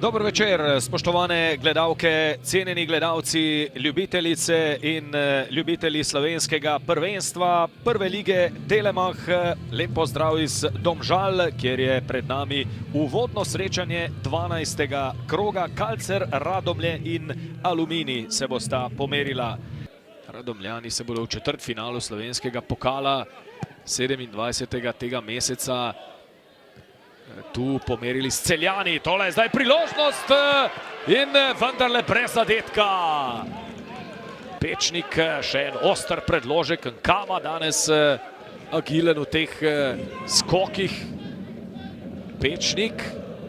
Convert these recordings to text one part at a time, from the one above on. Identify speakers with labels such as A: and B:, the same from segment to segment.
A: Dober večer, spoštovane gledalke, cenjeni gledalci, ljubiteljice in ljubitelji slovenskega prvenstva prve lige Telemach. Lep pozdrav iz Domžal, kjer je pred nami uvodno srečanje 12. kroga. Kalcer, Radomlje in Aluminij se bosta pomerila. Radomljani se bodo v četrtfinalu slovenskega pokala 27. tega meseca tu pomerili s Celjani. Tole je zdaj priložnost in vendarle brez zadetka. Pečnik, še en oster predložek, Nkama danes agilen v teh skokih. Pečnik,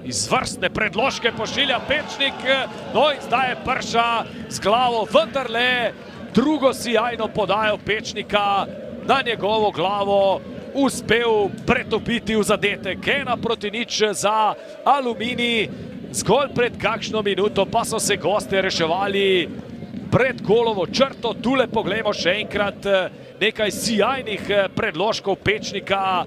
A: izvrstne predložke pošilja Pečnik, no in zdaj je Prša z glavo vendarle drugo sijajno podajo Pečnika na njegovo glavo uspel pretopiti v zadetek. 1:0 za Aluminij. Zgolj pred kakšno minuto pa so se gostje reševali pred golovo črto. Tule poglejmo še enkrat nekaj sijajnih predložkov Pečnika.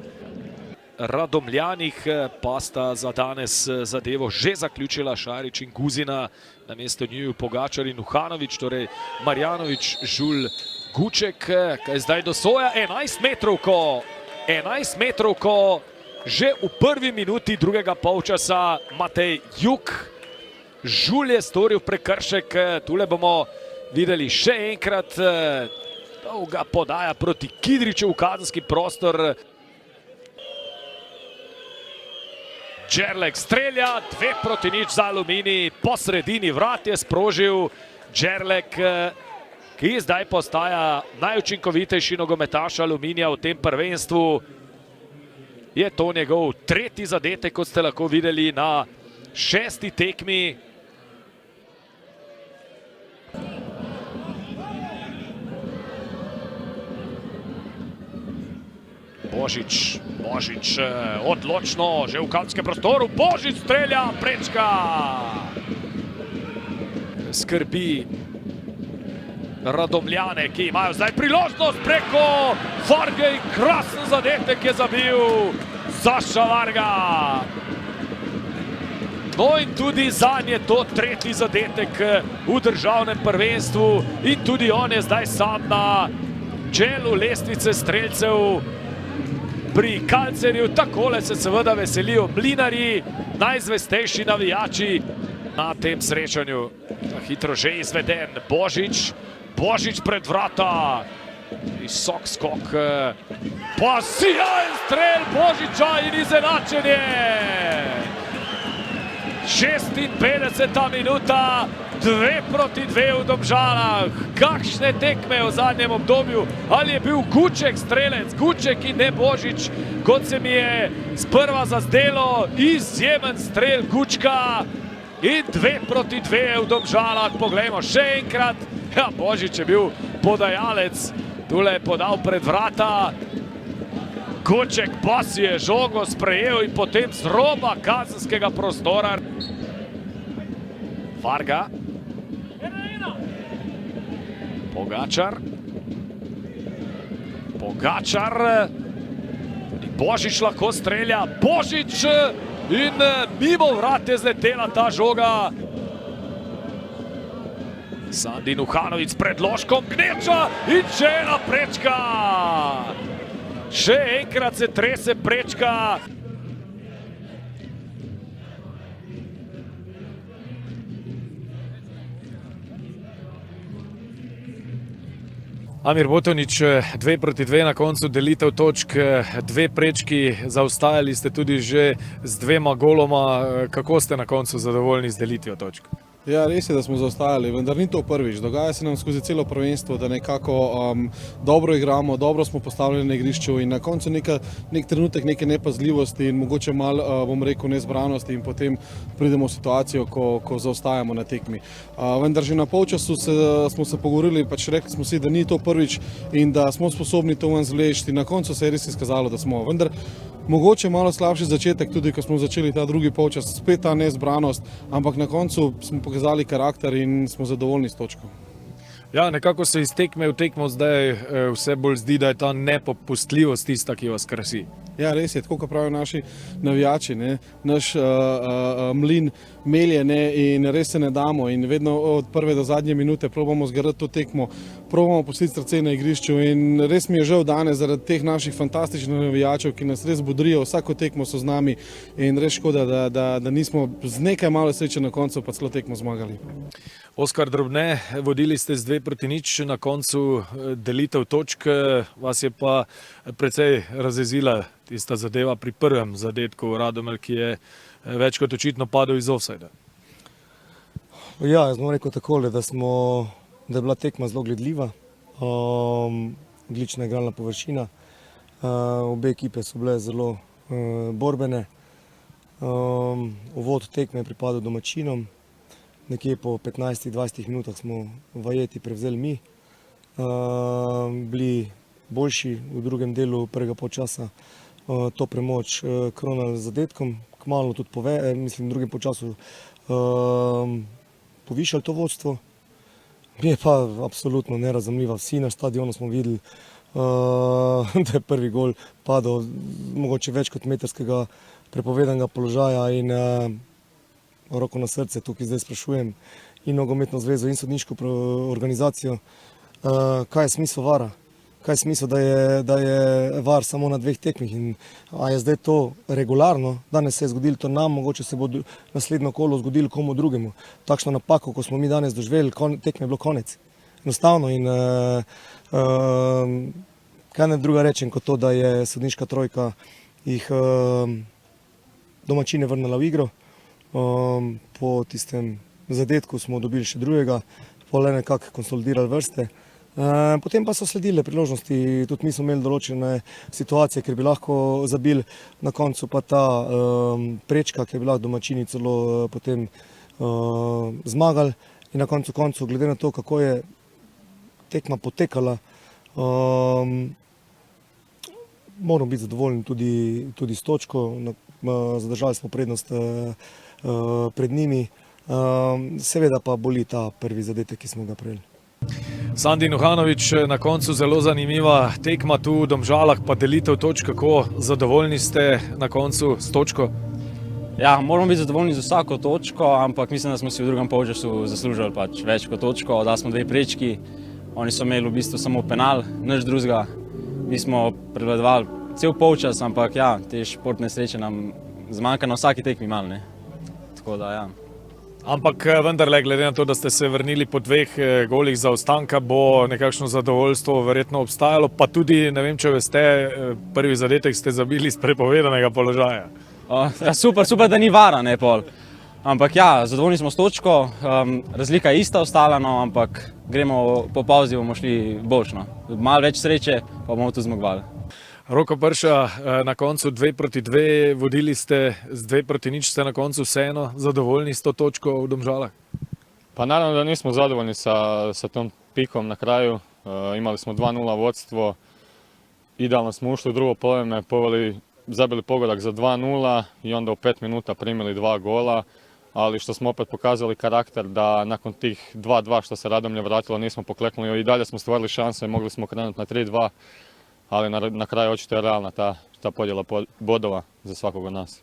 A: Radomljanih pa sta za danes zadevo že zaključila Šarič in Guzina, namesto njiju Pogačar in Uhanovič, torej Marjanovič, Žul, Guček. Kaj zdaj dosoja 11-metrovko. 11-metrovko že v prvi minuti drugega polčasa Matej Juk. Žul je storil prekršek, tule bomo videli še enkrat. Dolga podaja proti Kidriču v kazenski prostor. Džerlek strelja, 2:0 za Aluminij. Po sredini vrat je sprožil Džerlek, ki zdaj postaja najučinkovitejši nogometaš Aluminija v tem prvenstvu. Je to njegov tretji zadetek, kot ste lahko videli na 6. tekmi. Božič odločno, že v kazenskem prostoru. Božič strelja, prečka. Skrbi Radomljane, ki imajo zdaj priložnost preko Varge in krasen zadetek je zabil Saša Varga. No in tudi zanj je to tretji zadetek v državnem prvenstvu in tudi on je zdaj sam na čelu lestvice strelcev pri Kalcerju. Takole se seveda veselijo mlinarji, najzvestejši navijači na tem srečanju. Hitro že izveden Božič pred vrata. Visok skok. Pa sijajen strel Božiča in izenačenje. 56. minuta, 2:2 v Domžalah. Kakšne tekme v zadnjem obdobju. Ali je bil Guček strelec, Guček in ne Božič, kot se mi je sprva zazdelo. Izjemen strel Gučka in 2:2 v Domžalah. Poglejmo še enkrat. Ja, Božič je bil podajalec. Tule je podal pred vrata. Guček pa si je žogo sprejel in potem z roba kazenskega prostora. Varga. Pogačar. Božič lahko strelja. Božič in mimo vrat je zletela ta žoga. Sandin Uhanovič s predložkom, gneča in še ena prečka. Še enkrat se trese prečka.
B: Amir Botonič, 2:2 na koncu, delitev točk, 2 prečki, zaostajali ste tudi že z 2 goloma. Kako ste na koncu zadovoljni z delitvijo točk?
C: Ja, res je, da smo zaostajali, vendar ni to prvič. Dogaja se nam skozi celo prvenstvo, da nekako dobro igramo, dobro smo postavljeni na igrišču in na koncu nek trenutek neke nepazljivosti in mogoče malo, bom rekel, nezbranosti in potem pridemo v situacijo, ko zaostajamo na tekmi. Vendar že na polčasu smo se pogovorili, pač rekli smo si, da ni to prvič in da smo sposobni to ven zvleči. Na koncu se je res izkazalo, da smo. Vendar mogoče malo slabši začetek, tudi ko smo začeli ta drugi polčas, spet ta nezbranost, ampak na koncu smo pokazali karakter in smo zadovoljni s točko.
B: Ja, nekako se iz tekme v tekmo zdaj vse bolj zdi, da je ta nepopustljivost tista, ki vas krasi.
C: Ja, res je, tako kot pravijo naši navijači, ne? Naš mlin melje, ne? In res se ne damo in vedno od prve do zadnje minute probamo zgraditi to tekmo, probamo pustiti srce na igrišču in res mi je žal danes zaradi teh naših fantastičnih navijačev, ki nas res bodrijo, vsako tekmo so z nami in res škoda, da nismo z nekaj malo sreče na koncu pa celo tekmo zmagali.
B: Oskar Drobne, vodili ste z 2-0, na koncu delitev točk, vas je pa precej razjezila tista zadeva pri prvem zadetku Radomlj, ki je več kot očitno padel iz ofsajda.
D: Ja, jaz bom rekel takole, da je bila tekma zelo gledljiva, odlična igralna površina, obe ekipe so bile zelo borbene, uvod tekme je pripadal domačinom. Nekje po 15-20 minutah smo vajeti prevzeli mi, bili boljši v drugem delu prvega polčasa, to premoč kronali z zadetkom, kmalu tudi v drugem polčasu povišali to vodstvo. Mi je pa absolutno nerazumljivo, vsi na stadionu smo videli, da je prvi gol padel mogoče več kot metrskega prepovedanega položaja in roko na srce, tukaj zdaj sprašujem in nogometno zvezo in sodniško organizacijo, kaj je smisel vara, kaj je smisel, da je var samo na 2 tekmih in a je zdaj to regularno, danes se je zgodilo to nam, mogoče se bo naslednjo kolo zgodilo komu drugemu, takšno napako, ko smo mi danes doživeli, tekme je bilo konec, enostavno in kaj ne druga rečem kot to, da je sodniška trojka jih domačine vrnila v igro. Po tistem zadetku smo dobili še drugega, pol nekako konsolidirali vrste. Potem pa so sledile priložnosti, tudi mi smo imeli določene situacije, ker bi lahko zabili, na koncu pa ta prečka, ki je bila domačini celo potem zmagali in na koncu, glede na to, kako je tekma potekala, moramo biti zadovoljni tudi s točko, zadržali smo prednost pred njimi, seveda pa boli ta prvi zadetek, ki smo ga prejeli.
B: Sandi Nuhanovič, na koncu zelo zanimiva tekma tu v Domžalah, pa delitev točk, kako zadovoljni ste na koncu s točko?
E: Ja, moramo biti zadovoljni z vsako točko, ampak mislim, da smo si v drugem polčasu zaslužili več kot točko, da smo 2 prečki, oni so imeli v bistvu samo penal, nič drugega, mi smo prevladovali cel polčas, ampak ja, te športne sreče nam zmanjka na vsaki tekmi malo, ne. Tako da, ja.
B: Ampak vendarle, glede na to, da ste se vrnili po 2 golih zaostanka, bo nekakšno zadovoljstvo verjetno obstajalo, pa tudi, ne vem, če veste, prvi zadetek ste zabili iz prepovedanega položaja.
E: Super, da ni vara, ne, pol. Ampak ja, zadovoljni smo s točko, razlika je ista ostala, no, ampak gremo po pauzi, bomo šli boljšno. Malo več sreče, pa bomo tudi zmagovali.
B: Roko Prša, na koncu 2-2, vodili ste z 2-0, ste na koncu vseeno zadovoljni s to točko v Domžalah?
F: Pa naravno da nismo zadovoljni sa tom pikom na kraju, imali smo 2-0 vodstvo, idealno smo ušli u drugo polovine, zabili pogodak za 2-0 i onda u 5 minuta primili 2 gola, ali što smo opet pokazali karakter da nakon tih 2-2 što se Radomlje vratilo nismo pokleknuli i dalje smo stvorili šanse i mogli smo krenuti na 3-2. Ali na kraju očito je realna ta podjela bodova za svakog od nas.